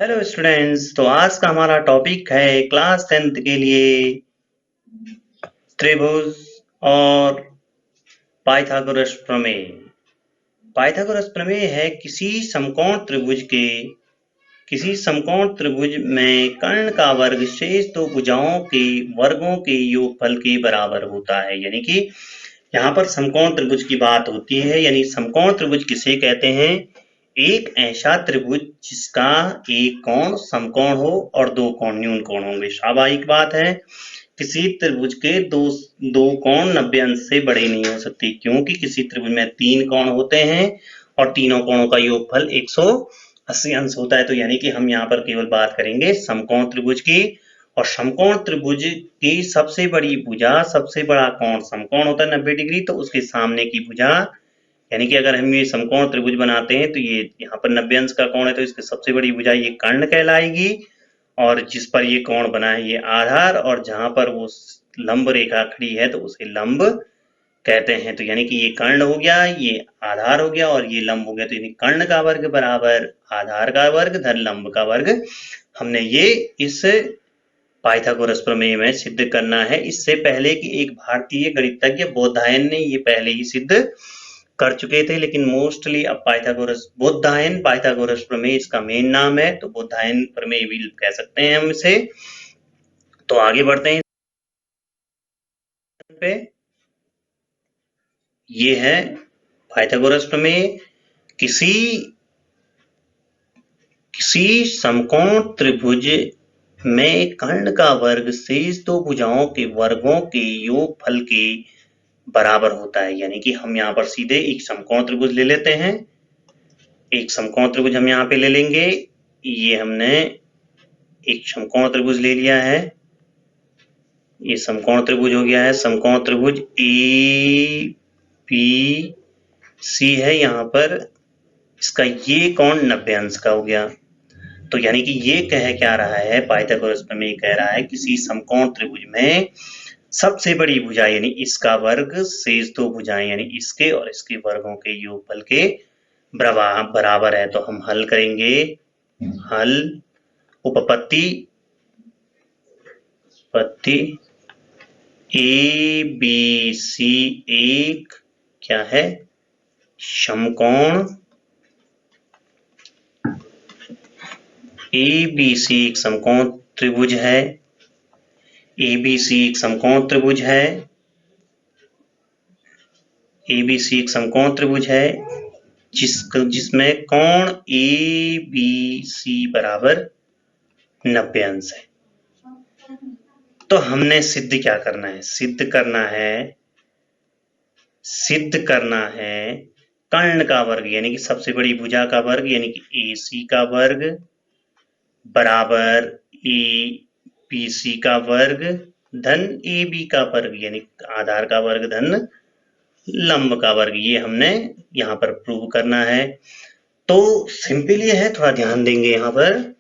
Hello students. तो आज का हमारा टॉपिक है क्लास 10th के लिए त्रिभुज और पाइथागोरस प्रमेय। पाइथागोरस प्रमेय है किसी समकोण त्रिभुज में कर्ण का वर्ग शेष दो भुजाओं के वर्गों के योगफल के बराबर होता है। यानी कि यहाँ पर समकोण त्रिभुज की बात होती है। यानी समकोण त्रिभुज किसे कहते हैं? एक ऐसा त्रिभुज जिसका एक कोण समकोण हो और दो कोण न्यून कोण होंगे। स्वाभाविक बात है, किसी त्रिभुज के दो कोण 90 अंश से बड़े नहीं हो सकते, क्योंकि किसी त्रिभुज में तीन कोण होते हैं और तीनों कोणों का योगफल 180 अंश होता है। तो यानी कि हम यहाँ पर केवल बात करेंगे समकोण त्रिभुज की। और समकोण त्रिभुज की सबसे बड़ी भुजा, सबसे बड़ा कोण समकोण होता है 90 डिग्री, तो उसके सामने की भुजा, यानी कि अगर हम ये समकोण त्रिभुज बनाते हैं तो ये यहाँ पर 90 अंश का कोण है, तो इसकी सबसे बड़ी भुजा ये कर्ण कहलाएगी। और जिस पर ये कोण बना है ये आधार, और जहां पर वो लंब रेखा खड़ी है तो उसे लंब कहते हैं। तो यानी कि ये कर्ण हो गया, ये आधार हो गया और ये लंब हो गया। तो यानी कर्ण का वर्ग बराबर आधार का वर्ग धन लंब का वर्ग। हमने ये इस पाइथागोरस प्रमेय में सिद्ध करना है। इससे पहले कि एक भारतीय गणितज्ञ बोधायन ने ये पहले ही सिद्ध कर चुके थे, लेकिन मोस्टली अब पाइथागोरस प्रमेय इसका मेन नाम है, तो बोधायन प्रमेय भी कह सकते हैं हम इसे। तो आगे बढ़ते हैं पे। ये है पाइथागोरस प्रमेय। किसी समकोण त्रिभुज में कर्ण का वर्ग शेष दो भुजाओं के वर्गों के योगफल के बराबर होता है। यानी कि हम यहाँ पर सीधे एक समकोण त्रिभुज ले लेते हैं। एक समकोण त्रिभुज हम यहाँ पे ले लेंगे। ये हमने एक समकोण त्रिभुज ले लिया है। ये समकोण त्रिभुज हो गया है। समकोण त्रिभुज ए बी सी है। यहाँ पर इसका ये कोण 90 अंश का हो गया। तो यानी कि ये कह क्या रहा है, पाइथागोरस प्रमेय कह रहा है किसी समकोण त्रिभुज में सबसे बड़ी भुजा यानी इसका वर्ग शेष दो भुजाएं यानी इसके और इसके वर्गों के योगफल के बराबर है। तो हम हल करेंगे। हल उपपत्ति ए बी सी एक क्या है? समकोण। ए बी सी एक समकोण त्रिभुज है। ए बी सी एक समकोण त्रिभुज है। ए बी सी एक समकोण त्रिभुज है जिसमें कोण ए बी सी बराबर 90 अंश है। तो हमने सिद्ध क्या करना है? सिद्ध करना है कर्ण का वर्ग यानी कि सबसे बड़ी भुजा का वर्ग यानी कि ए सी का वर्ग बराबर ए बी सी का वर्ग धन ए बी का वर्ग यानी आधार का वर्ग धन लंब का वर्ग। ये हमने यहाँ पर प्रूव करना है। तो सिंपल ये है, थोड़ा ध्यान देंगे। यहाँ पर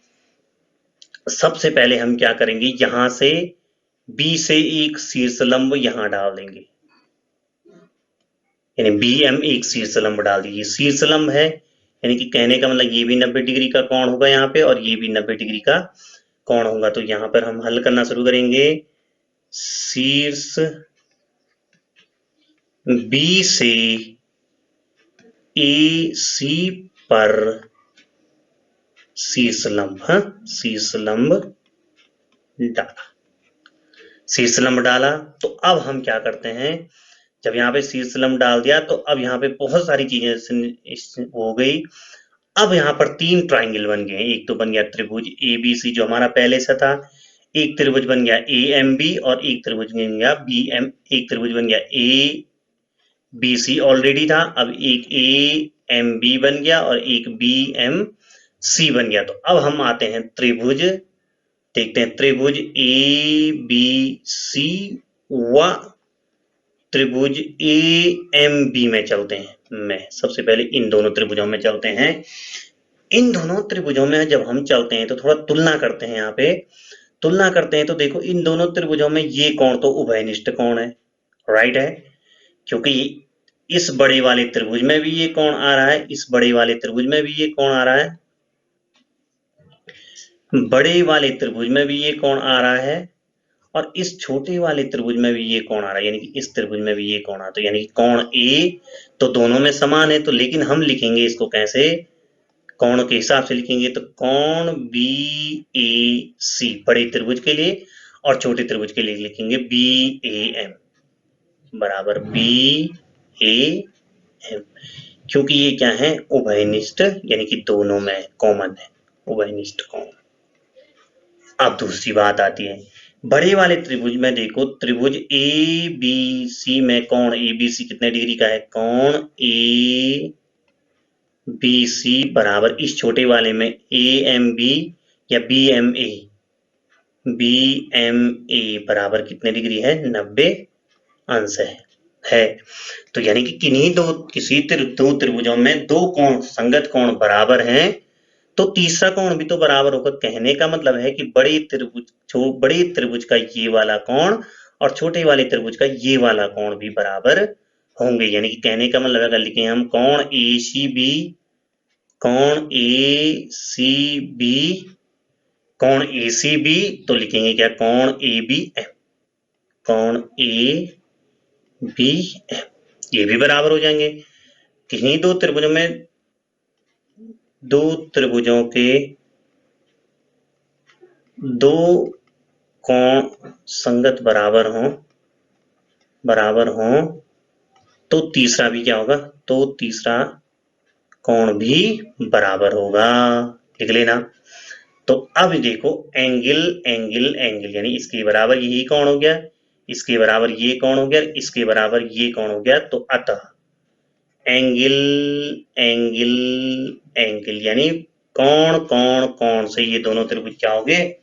सबसे पहले हम क्या करेंगे, यहां से बी से एक शीर्ष लंब यहां डाल देंगे, यानी बी एम एक शीर्ष लंब डाल दीजिए। शीर्ष लंब है यानी कि कहने का मतलब ये भी 90 डिग्री का कोण होगा यहाँ पे और ये भी 90 डिग्री का कोण होगा। तो यहाँ पर हम हल करना शुरू करेंगे। शीर्ष बी से ए सी पर शीर्ष लंब डाला। तो अब हम क्या करते हैं, जब यहाँ पे शीर्ष लंब डाल दिया तो अब यहाँ पे बहुत सारी चीजें हो गई। अब यहाँ पर तीन ट्राइंगल बन गए। एक तो बन गया त्रिभुज ए बी सी जो हमारा पहले से था, एक त्रिभुज बन गया ए एम बी और एक त्रिभुज बन गया बी एम, एक त्रिभुज बन गया ए बी सी ऑलरेडी था, अब एक ए एम बी बन गया और एक बी एम सी बन गया। तो अब हम आते हैं त्रिभुज, देखते हैं त्रिभुज ए बी सी व त्रिभुज ए एम बी में चलते हैं। सबसे पहले इन दोनों त्रिभुजों में चलते हैं। इन दोनों त्रिभुजों में जब हम चलते हैं तो थोड़ा तुलना करते हैं। यहाँ पे तुलना करते हैं तो देखो इन दोनों त्रिभुजों में ये कोण तो उभयनिष्ठ कोण है, राइट है, क्योंकि इस बड़े वाले त्रिभुज में भी ये कोण आ रहा है, इस बड़े वाले त्रिभुज में भी ये कोण आ रहा है। बड़े वाले त्रिभुज में भी ये कोण आ रहा है और इस छोटे वाले त्रिभुज में भी ये कोण आ रहा है, यानी कि इस त्रिभुज में भी ये कोण आ रहा है। तो यानी कि कोण ए तो दोनों में समान है, तो लेकिन हम लिखेंगे इसको कैसे, कोण के हिसाब से लिखेंगे। तो कोण बी ए सी बड़े त्रिभुज के लिए और छोटे त्रिभुज के लिए लिखेंगे बी ए एम बराबर बी ए एम, क्योंकि ये क्या है, उभयनिष्ठ, यानी कि दोनों में कॉमन है, उभयनिष्ठ कोण। अब दूसरी बात आती है, बड़े वाले त्रिभुज में देखो, त्रिभुज ए बी सी में कोण ए बी सी कितने डिग्री का है, कोण ए बी सी बराबर इस छोटे वाले में ए एम बी या बी एम ए बराबर कितने डिग्री है, 90 अंश है। तो यानी कि किन्हीं दो त्रिभुजों में दो कोण संगत कोण बराबर हैं, तो तीसरा कोण भी तो बराबर होगा। कहने का मतलब है कि बड़े त्रिभुज का ये वाला कोण और छोटे वाले त्रिभुज का ये वाला कोण भी बराबर होंगे। यानी कि कहने का मतलब अगर लिखें हम कोण ए सी बी तो लिखेंगे क्या, कोण ए बी एम, कोण ए बी एम, ये भी बराबर हो जाएंगे। किन्हीं दो त्रिभुजों के दो कोण संगत बराबर हों तो तीसरा भी क्या होगा, तो तीसरा कोण भी बराबर होगा, लिख लेना। तो अब देखो एंगल यानी इसके बराबर यही कोण हो गया, इसके बराबर ये कोण हो गया, इसके बराबर ये कोण हो गया। तो अतः एंगल यानी कोण से ये दोनों त्रिभुज क्या होंगे,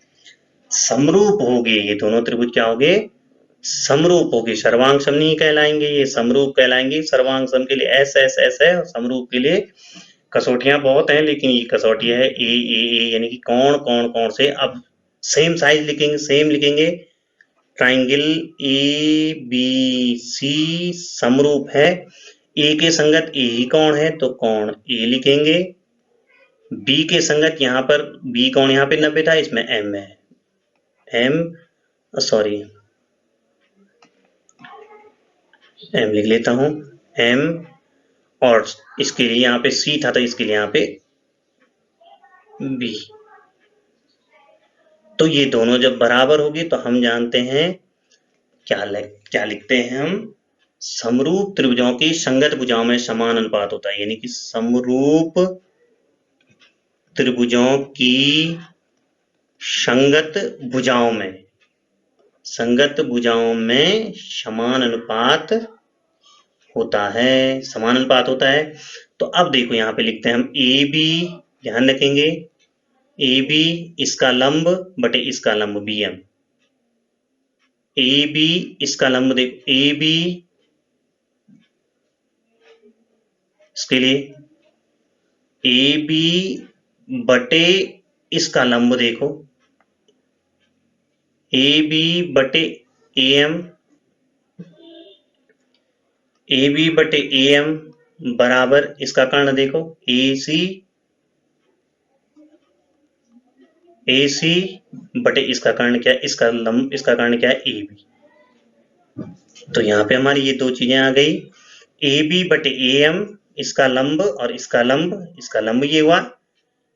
समरूप होंगे। ये दोनों त्रिभुज क्या होंगे, समरूप होंगे, सर्वांग सम नहीं कहलाएंगे, ये समरूप कहलाएंगे। सर्वांग सम के लिए एस है और समरूप के लिए कसौटियां बहुत हैं, लेकिन ये कसौटी है ए यानी कि कोण से अब सेम साइज लिखेंगे, सेम लिखेंगे। ट्राइंगल ए बी सी समरूप है, ए के संगत ए ही कोण है तो कोण ए लिखेंगे। बी के संगत यहाँ पर बी कोण यहाँ पे 90 था, इसमें एम है, एम लिख लेता हूं, एम, और इसके लिए यहाँ पे सी था तो इसके लिए यहाँ पे बी। तो ये दोनों जब बराबर होगी तो हम जानते हैं क्या लिखते हैं हम, समरूप त्रिभुजों की संगत भुजाओं में समान अनुपात होता है। यानी कि समरूप त्रिभुजों की संगत भुजाओं में समान अनुपात होता है, तो अब देखो यहाँ पे लिखते हैं हम ए बी, ध्यान रखेंगे ए बी इसका लंब बटे इसका लंब बी एम, ए बी इसका लंब देखो ए बी, इसके लिए ए बी बटे इसका लंब देखो ए बी बटे ए एम, ए बी बटे ए एम बराबर इसका कर्ण देखो ए सी बटे इसका कर्ण क्या है, इसका कर्ण क्या है ए बी। तो यहाँ पे हमारी ये दो चीजें आ गई, ए बी बटे ए एम, इसका लंब और इसका लंब ये हुआ,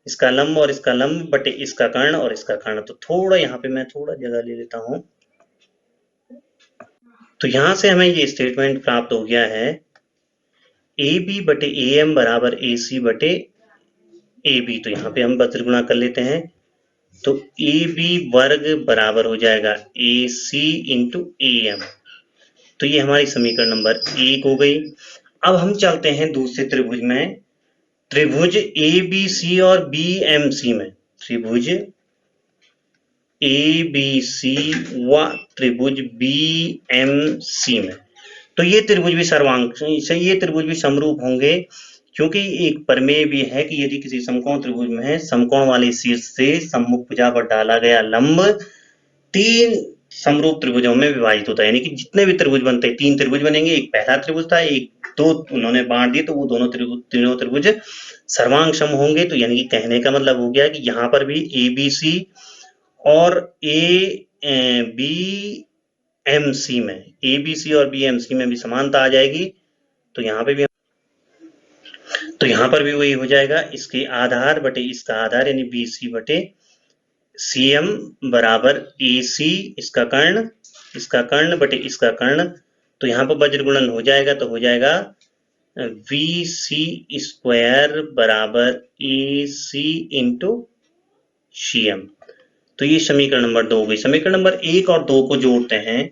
इसका लंब और इसका लंब बटे इसका कर्ण और इसका कर्ण। तो थोड़ा यहाँ पे मैं थोड़ा जगह ले लेता हूं, तो यहां से हमें ये स्टेटमेंट प्राप्त हो गया है, ए बी बटे ए एम बराबर ए सी बटे ए बी। तो यहाँ पे हम त्रिगुणा कर लेते हैं, तो ए बी वर्ग बराबर हो जाएगा ए सी इंटू ए एम। तो ये हमारी समीकरण नंबर 1 हो गई। अब हम चलते हैं दूसरे त्रिभुज में, त्रिभुज ए बी सी और बी एम सी में, त्रिभुज ए बी सी व त्रिभुज बी एम सी में। तो ये त्रिभुज भी समरूप होंगे, क्योंकि एक प्रमेय भी है कि यदि किसी समकोण त्रिभुज में समकोण वाले शीर्ष से सम्मुख भुजा पर डाला गया लंब समरूप त्रिभुजों में विभाजित होता है, यानी कि जितने भी त्रिभुज बनते हैं, 3 त्रिभुज बनेंगे, एक पहला त्रिभुज था, एक 2 उन्होंने बांट दिए, तो वो तीनों त्रिभुज सर्वांग सम होंगे। तो यानी कि कहने का मतलब हो गया कि यहाँ पर भी ए बी सी और ए बी एम सी में, ए बी सी और बी एम सी में भी समानता आ जाएगी। तो यहाँ पर भी वही हो जाएगा, इसके आधार बटे इसका आधार, यानी बी सी बटे सी एम बराबर ए सी इसका कर्ण बटे इसका कर्ण। तो यहाँ पर वज्र गुणन हो जाएगा, तो हो जाएगा वी सी स्क्वायर बराबर A C into C M. तो ये समीकरण नंबर 2 हो गई। समीकरण नंबर 1 और 2 को जोड़ते हैं।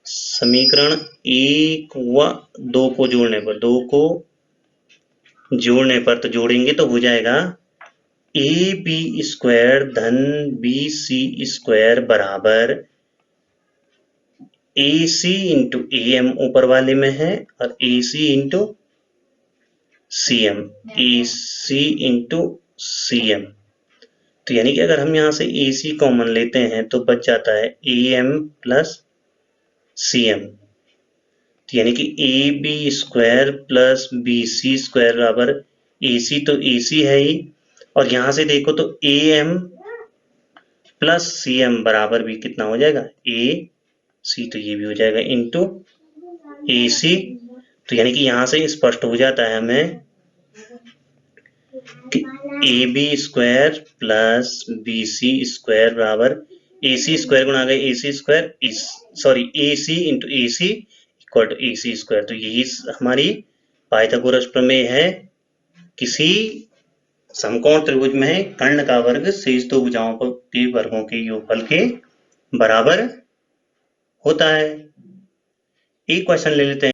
समीकरण 1 व 2 को जोड़ने पर तो जोड़ेंगे तो हो जाएगा ए बी स्क्वायर धन बी सी स्क्वायर बराबर A C into A M ऊपर वाले में है, और ए सी इंटू सी एम, ए सी इंटू सी एम। तो यानी कि अगर हम यहाँ से ए सी कॉमन लेते हैं तो बच जाता है A M plus C M. तो यानी कि A B square plus B C square बराबर ए सी, तो ए सी है ही, और यहाँ से देखो तो A M plus C M बराबर भी कितना हो जाएगा, ए सी, तो ये भी हो जाएगा इंटू ए सी। तो यानी कि यहाँ से स्पष्ट हो जाता है हमें कि A B square plus B C square बराबर ए सी स्क्वायर गुणा गए A C square, sorry A C into A C equal to A C square. तो यही हमारी पाइथागोरस प्रमेय है। किसी समकोण त्रिभुज में कर्ण का वर्ग शेष दो भुजाओं के वर्गों के योगफल के बराबर होता है। एक क्वेश्चन ले लेते हैं।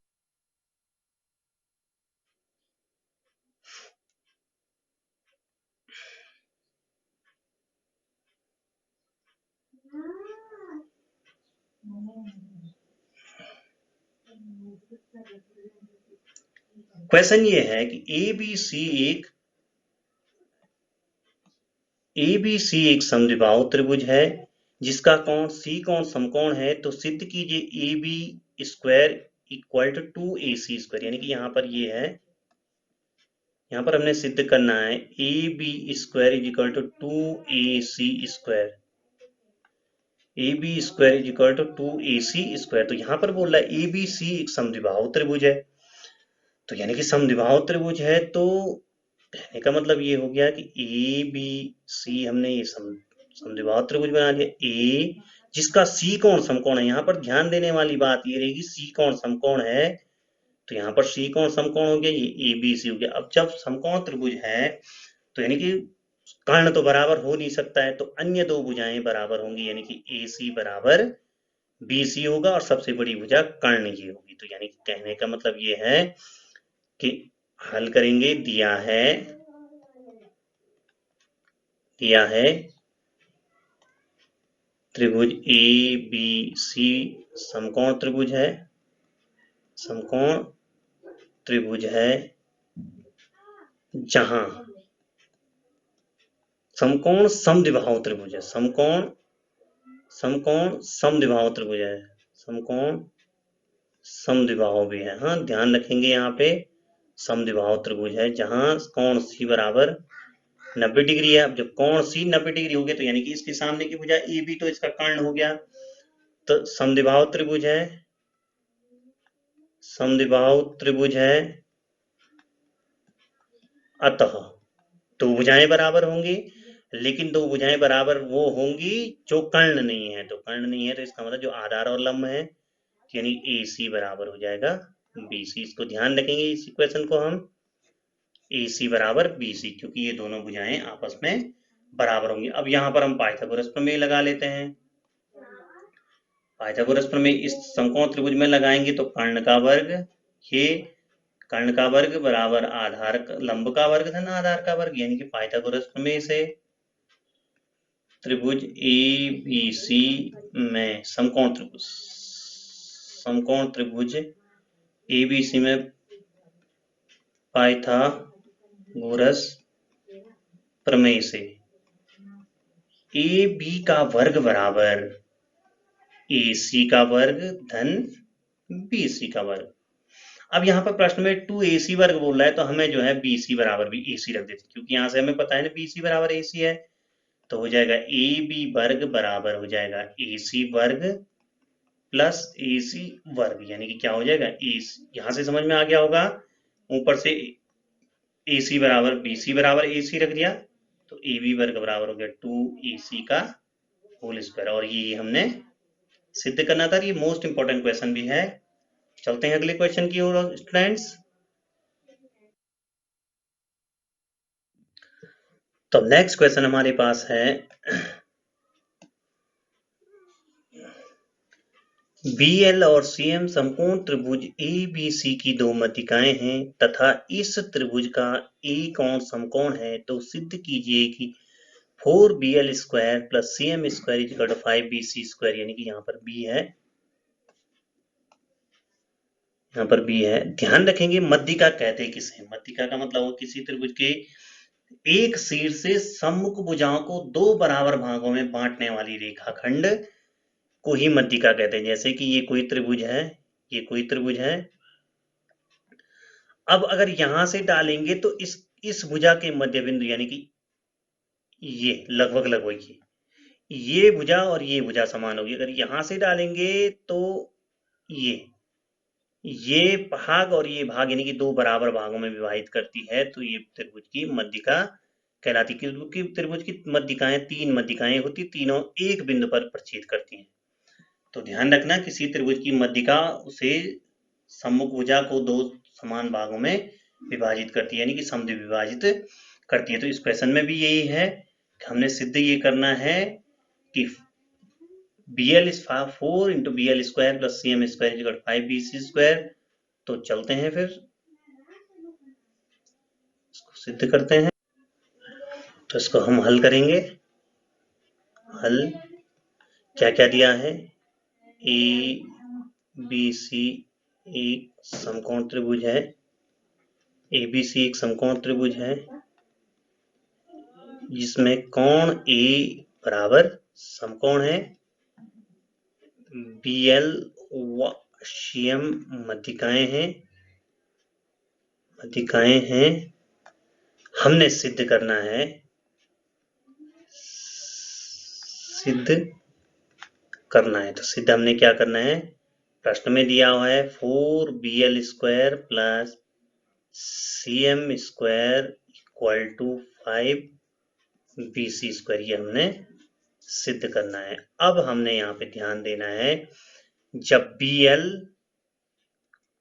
क्वेश्चन ये है कि ए बी सी एक समद्विबाहु त्रिभुज है जिसका कोण सी कोण समकोण है। तो सिद्ध कीजिए A B square equal to A C square. यानी कि यहाँ पर ये है, यहाँ पर हमने सिद्ध करना है A B square is equal to A C square, A B square is equal to A C square. तो यहाँ पर बोल रहा है ए बी सी एक समद्विबाहु त्रिभुज है। तो यानी कि समद्विबाहु त्रिभुज है, तो कहने का मतलब ये हो गया कि ए बी सी हमने ये समद्विबाहु त्रिभुज बना दिया। ए जिसका सी कोण समकोण है, यहाँ पर ध्यान देने वाली बात ये रहेगी, सी कोण समकोण है, तो यहाँ पर सी कोण समकोण हो गया, ये ए बी सी हो गया। अब जब समकोण त्रिभुज है तो यानी कि कर्ण तो बराबर हो नहीं सकता है, तो अन्य दो भुजाएं बराबर होंगी, यानी कि ए सी बराबर बी सी होगा, और सबसे बड़ी भुजा कर्ण ये होगी। तो यानी कि कहने का मतलब ये है कि हल करेंगे, दिया है त्रिभुज ए बी सी समकोण त्रिभुज है, समकोण त्रिभुज है जहां समकोण समद्विबाहु त्रिभुज है, समकोण समद्विबाहु त्रिभुज है, समकोण समद्विबाहु भी है। हाँ, ध्यान रखेंगे यहाँ पे समद्विबाहु त्रिभुज है जहां कोण सी बराबर 90 डिग्री है। अब जब कोण सी 90 डिग्री हो गया तो यानी कि इसके सामने की भुजा ए बी, तो इसका कर्ण हो गया। तो समद्विबाहु त्रिभुज है, अतः दो भुजाएं बराबर होंगी, लेकिन दो भुजाएं बराबर वो होंगी जो कर्ण नहीं है। तो कर्ण नहीं है तो इसका मतलब जो आधार और लंब है, यानी ए सी बराबर हो जाएगा बी सी। इसको ध्यान रखेंगे, इस इक्वेशन को हम ए सी बराबर बी सी, क्योंकि ये दोनों भुजाएं आपस में बराबर होंगी। अब यहाँ पर हम पाइथागोरस प्रमेय लगा लेते हैं। पाइथागोरस प्रमेय इस समकोण त्रिभुज में लगाएंगे तो कर्ण का वर्ग बराबर आधार लंब का वर्ग धन आधार का वर्ग, यानी कि पाइथागोरस प्रमेय से त्रिभुज ए बी सी में समकोण त्रिभुज ए बी सी में पाइथागोरस प्रमेय से ए बी का वर्ग बराबर AC का वर्ग धन BC का वर्ग। अब यहाँ पर प्रश्न में 2AC वर्ग बोल रहा है, तो हमें जो है BC बराबर भी AC रख देते, क्योंकि यहाँ से हमें पता है ना BC बराबर AC है, तो हो जाएगा AB वर्ग बराबर हो जाएगा AC वर्ग प्लस AC वर्ग, यानी कि क्या हो जाएगा AC, यहाँ से समझ में आ गया होगा, ऊपर से AC बराबर BC बराबर AC रख दिया, तो AB वर्ग बराबर हो गया 2AC का होल स्क्वायर, और ये हमने सिद्ध करना था। ये मोस्ट इंपॉर्टेंट क्वेश्चन भी है। चलते हैं अगले क्वेश्चन की ओर स्टूडेंट्स। तो नेक्स्ट क्वेश्चन हमारे पास है, BL और CM समकोण त्रिभुज ABC की दो मध्यिकाएं हैं तथा इस त्रिभुज का एक कोण समकोण है, तो सिद्ध कीजिए कि 4BL square plus CM square equal to 5BC square, यानी कि यहाँ पर B है, यहाँ पर B है। ध्यान रखेंगे मध्यिका कहते किसे, मध्यिका का मतलब वो किसी त्रिभुज के एक शीर्ष से सम्मुख भुजाओं को दो बराबर भागों में बांटने वाली रेखाखंड को ही मध्यिका कहते हैं। जैसे कि ये कोई त्रिभुज है, ये कोई त्रिभुज है, अब अगर यहां से डालेंगे तो इस भुजा के मध्य बिंदु, यानी कि ये लगभग ये भुजा और ये भुजा समान होगी। अगर यहां से डालेंगे तो ये भाग और ये भाग, यानी कि दो बराबर भागों में विभाजित करती है, तो ये त्रिभुज की मध्यिका कहलाती है। क्योंकि त्रिभुज की मध्यिकाएं तीन मध्यिकाएं होती, तीनों एक बिंदु पर प्रच्छेद करती हैं। तो ध्यान रखना, किसी त्रिभुज की मध्यिका उसे सम्मुख भुजा को दो समान भागों में विभाजित करती है, यानी कि समद्विभाजित करती है। तो इस क्वेश्चन में भी यही है कि हमने सिद्ध ये करना है कि BL is 4 into BL square plus CM square equal 5BC square. तो चलते हैं फिर इसको सिद्ध करते हैं। तो इसको हम हल करेंगे। हल क्या क्या दिया है, ABC एक समकोण त्रिभुज है, ABC एक समकोण त्रिभुज है जिसमें कोण A बराबर समकोण है, BL व CM मध्यिकाएं हैं। हमने सिद्ध करना है, तो सिद्ध हमने क्या करना है, प्रश्न में दिया हुआ है 4BL square plus CM square equal to 5BC square, ये हमने सिद्ध करना है। अब हमने यहाँ पे ध्यान देना है, जब BL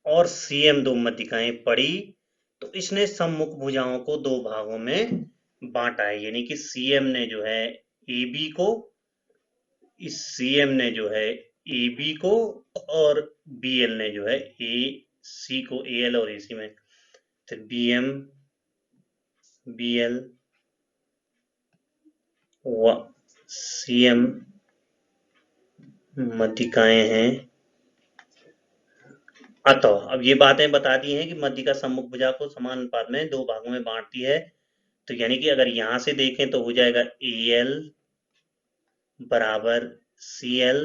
और CM दो मध्यिकाएं पड़ी तो इसने सम्मुख भुजाओं को दो भागों में बांटा है, यानी कि CM ने जो है AB को, इस CM ने जो है AB को, और BL ने जो है AC को, AL और AC में, तो BM BL व CM मध्यिकाएं हैं। अतः अब ये बातें बता दी हैं कि मध्यिका सम्मुख भुजा को समान अनुपात में दो भागों में बांटती है, तो यानी कि अगर यहां से देखें तो हो जाएगा AL बराबर CL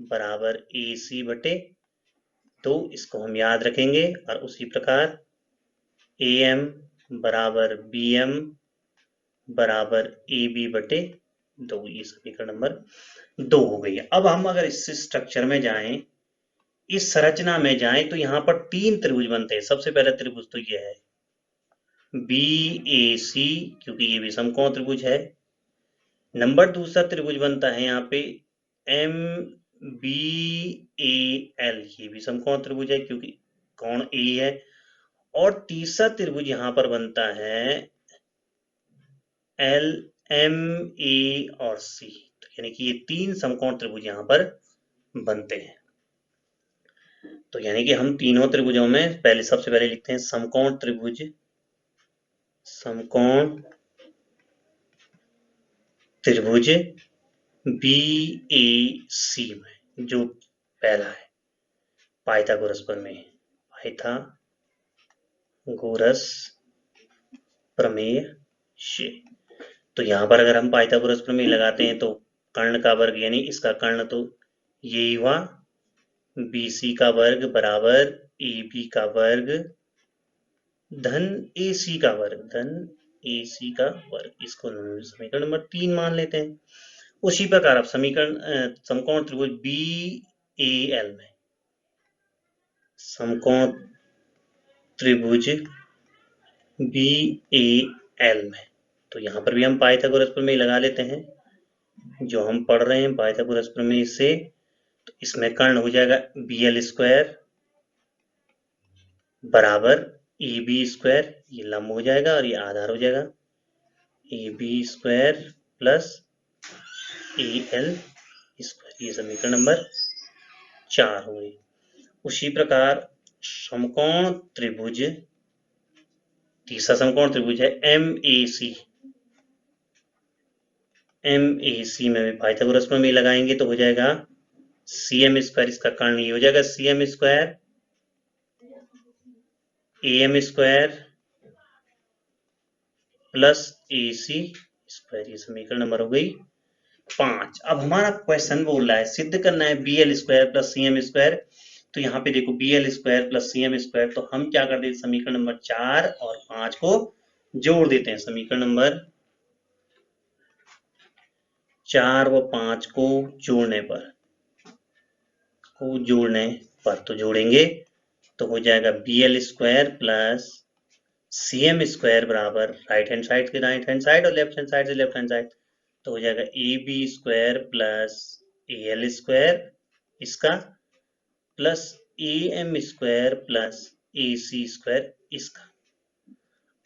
बराबर AC बटे, तो इसको हम याद रखेंगे। और उसी प्रकार AM बराबर BM बराबर AB बटे 2, ये समीकरण नंबर 2 हो गई है। अब हम अगर इस स्ट्रक्चर में जाएं, इस संरचना में जाएं, तो यहाँ पर तीन त्रिभुज बनते हैं। सबसे पहला त्रिभुज तो ये है BAC, क्योंकि ये भी समकोण त्रिभुज है। नंबर दूसरा त्रिभुज बनता है यहाँ पे MBAL, ये भी समकोण त्रिभुज है क्योंकि कोण A है। और तीसरा त्रिभुज यहाँ पर बनता है LMA और C, तो यानी कि ये तीन समकोण त्रिभुज यहाँ पर बनते हैं। तो यानी कि हम तीनों त्रिभुजों में सबसे पहले लिखते हैं समकोण त्रिभुज BAC में जो पहला है पाइथागोरस प्रमेय, से। तो यहाँ पर अगर हम पाइथागोरस प्रमेय लगाते हैं तो कर्ण का वर्ग, यानी इसका कर्ण तो ये हुआ BC का वर्ग बराबर AB का वर्ग धन AC का वर्ग, धन AC का वर्ग। इसको समीकरण नंबर 3 मान लेते हैं। उसी प्रकार अब समकोण त्रिभुज BAL में, समकोण त्रिभुज BAL में, तो यहाँ पर भी हम पाइथागोरस प्रमेय लगा लेते हैं, जो हम पढ़ रहे हैं पाइथागोरस प्रमेय से। तो इसमें कर्ण हो जाएगा BL स्क्वायर बराबर AB स्क्वायर, ये लंब हो जाएगा और ये आधार हो जाएगा, AB square plus AL square. ये समीकरण नंबर 4 हो गई। उसी प्रकार समकोण त्रिभुज, तीसरा समकोण त्रिभुज है MAC में भी पाइथागोरस प्रमेय लगाएंगे तो हो जाएगा CM स्क्वायर, इसका कर्ण ये हो जाएगा CM square AM square plus AC square. ये समीकरण नंबर हो गई 5। अब हमारा क्वेश्चन बोल रहा है सिद्ध करना है BL square plus CM square. तो यहाँ पे देखो BL square plus CM square, तो हम क्या कर देते, समीकरण नंबर 4 और 5 को जोड़ देते हैं। समीकरण नंबर 4 व 5 को जोड़ने पर तो जोड़ेंगे तो हो जाएगा BL square plus CM square बराबर राइट हैंड साइड से राइट हैंड साइड और लेफ्ट हैंड साइड से लेफ्ट हैंड साइड, तो हो जाएगा AB square plus AL square इसका plus AM square plus AC square इसका।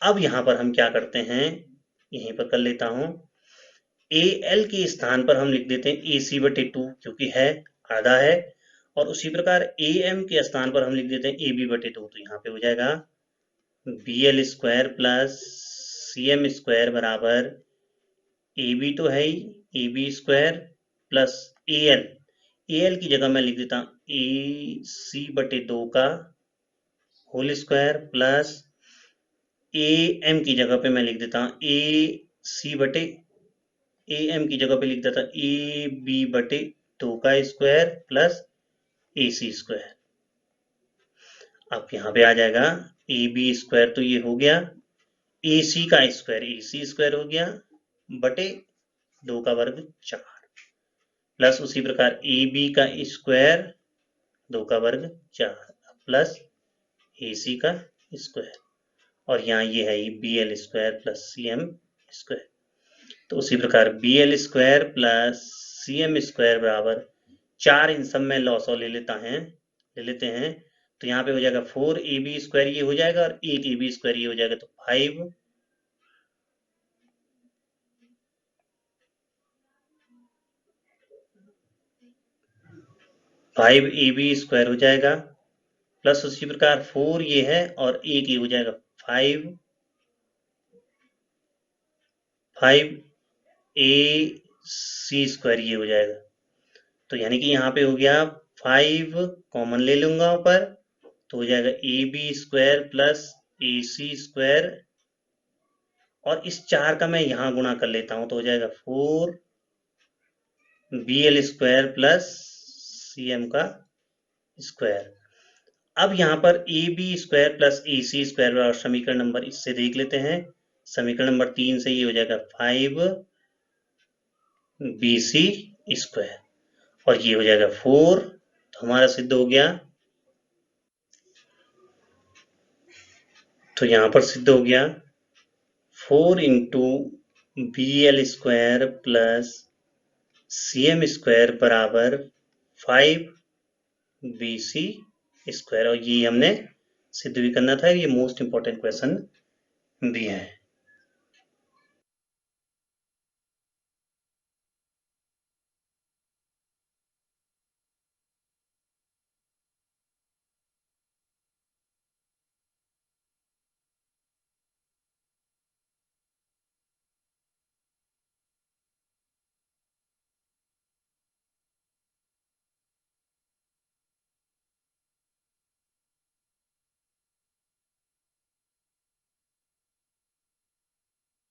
अब यहां पर हम क्या करते हैं, यहीं पर कर लेता हूं, AL के स्थान पर हम लिख देते हैं AC/2 क्योंकि है आधा है, और उसी प्रकार AM के स्थान पर हम लिख देते हैं AB/2। तो यहाँ पे हो जाएगा BL square plus CM square बराबर AB तो है ही, AB स्क्वायर प्लस AL की जगह मैं लिख देता हूं AC/2 का होल स्क्वायर प्लस AM की जगह पे मैं लिख देता हूं AM की जगह पे लिख देता AB/2 का स्क्वायर प्लस AC स्क्वायर। अब यहाँ पे आ जाएगा AB स्क्वायर, तो ये हो गया AC का स्क्वायर, AC स्क्वायर हो गया बटे 2 का वर्ग 4 प्लस उसी प्रकार AB का स्क्वायर 2 का वर्ग 4 प्लस AC का स्क्वायर, और यहाँ ये है BL square plus CM square. तो उसी प्रकार BL square plus CM square बराबर 4, इन सब में लॉस ले लेते हैं, तो यहाँ पे हो जाएगा 4AB स्क्वायर ये हो जाएगा और 8AB स्क्वायर ये हो जाएगा, तो 5AB स्क्वायर हो जाएगा प्लस उसी प्रकार 4 ये है और 1 ये हो जाएगा 5AC स्क्वायर ये हो जाएगा। तो यानी कि यहाँ पे हो गया 5 कॉमन ले लूंगा ऊपर, तो हो जाएगा AB square plus AC square, और इस 4 का मैं यहाँ गुणा कर लेता हूं तो हो जाएगा 4BL स्क्वायर प्लस CM का स्क्वायर। अब यहाँ पर AB square plus AC square और समीकरण नंबर इससे देख लेते हैं, समीकरण नंबर 3 से ये हो जाएगा 5BC स्क्वायर और ये हो जाएगा 4, तो हमारा सिद्ध हो गया। तो यहाँ पर सिद्ध हो गया 4 into BL square plus CM square बराबर 5BC स्क्वायर, और ये हमने सिद्ध भी करना था, ये मोस्ट इंपॉर्टेंट क्वेश्चन भी है।